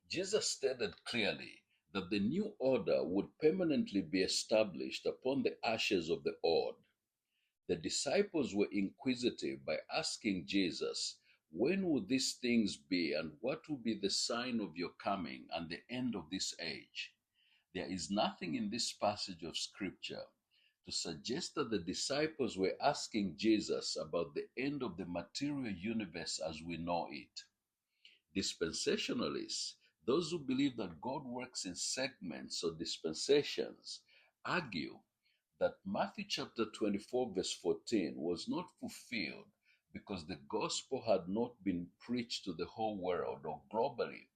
Jesus stated clearly that the new order would permanently be established upon the ashes of the old. The disciples were inquisitive by asking Jesus, "When will these things be, and what will be the sign of your coming and the end of this age?" There is nothing in this passage of Scripture to suggest that the disciples were asking Jesus about the end of the material universe as we know it. Dispensationalists, those who believe that God works in segments or dispensations, argue that Matthew chapter 24, verse 14 was not fulfilled because the gospel had not been preached to the whole world or globally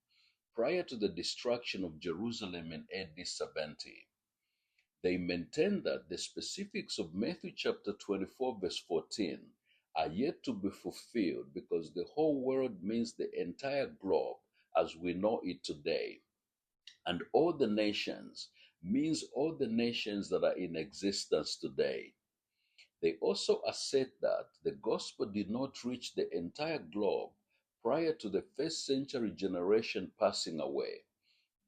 prior to the destruction of Jerusalem in AD 70. They maintain that the specifics of Matthew chapter 24, verse 14 are yet to be fulfilled because the whole world means the entire globe as we know it today, and all the nations means all the nations that are in existence today. They also assert that the gospel did not reach the entire globe prior to the first century generation passing away.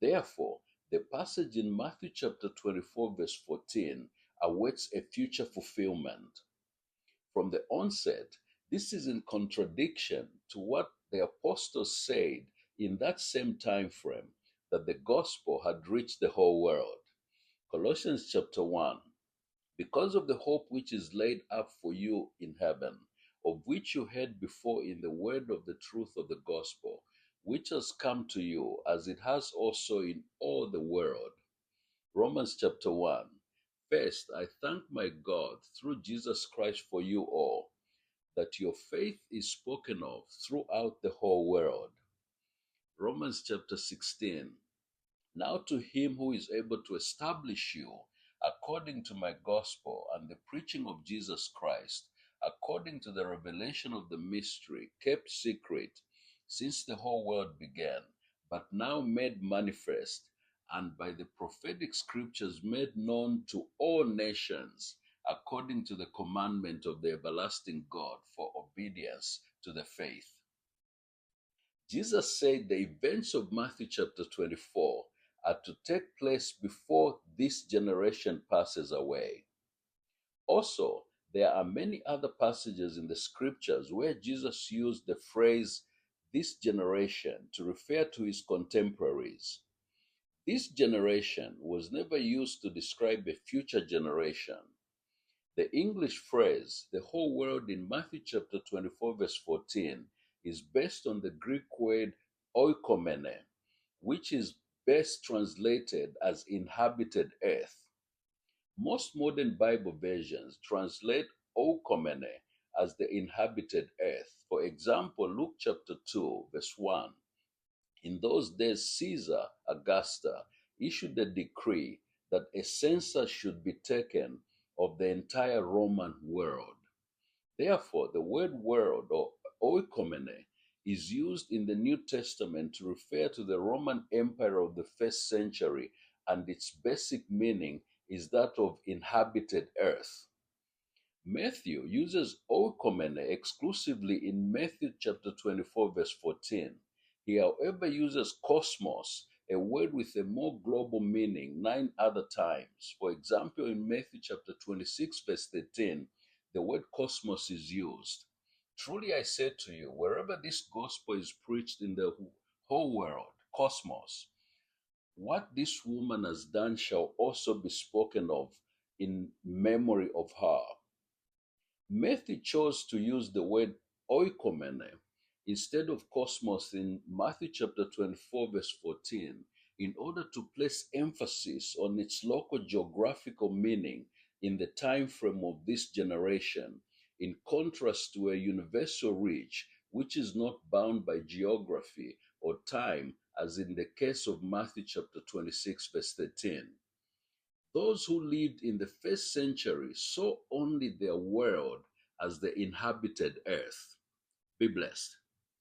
Therefore, the passage in Matthew chapter 24, verse 14 awaits a future fulfillment. From the onset, this is in contradiction to what the apostles said in that same time frame, that the gospel had reached the whole world. Colossians chapter 1, because of the hope which is laid up for you in heaven, of which you heard before in the word of the truth of the gospel, which has come to you as it has also in all the world. Romans chapter 1. First, I thank my God through Jesus Christ for you all, that your faith is spoken of throughout the whole world. Romans chapter 16. Now to him who is able to establish you according to my gospel and the preaching of Jesus Christ, according to the revelation of the mystery kept secret since the whole world began, but now made manifest, and by the prophetic scriptures made known to all nations, according to the commandment of the everlasting God for obedience to the faith. Jesus said the events of Matthew chapter 24 are to take place before this generation passes away. Also, there are many other passages in the scriptures where Jesus used the phrase "this generation" to refer to his contemporaries. This generation was never used to describe a future generation. The English phrase "the whole world" in Matthew chapter 24, verse 14 is based on the Greek word oikomene, which is best translated as inhabited earth. Most modern Bible versions translate oikomene as the inhabited earth. For example, Luke chapter 2, verse 1. In those days, Caesar Augusta issued a decree that a census should be taken of the entire Roman world. Therefore, the word world or oikomene is used in the New Testament to refer to the Roman Empire of the first century, and its basic meaning is that of inhabited earth. Matthew uses oikomene exclusively in Matthew chapter 24, verse 14. He, however, uses cosmos, a word with a more global meaning, 9 other times. For example, in Matthew chapter 26, verse 13, the word cosmos is used. Truly I say to you, wherever this gospel is preached in the whole world, cosmos, what this woman has done shall also be spoken of in memory of her. Matthew chose to use the word oikomene instead of cosmos in Matthew chapter 24, verse 14, in order to place emphasis on its local geographical meaning in the time frame of this generation, in contrast to a universal reach which is not bound by geography or time, as in the case of Matthew chapter 26, verse 13. Those who lived in the first century saw only their world as the inhabited earth. Be blessed.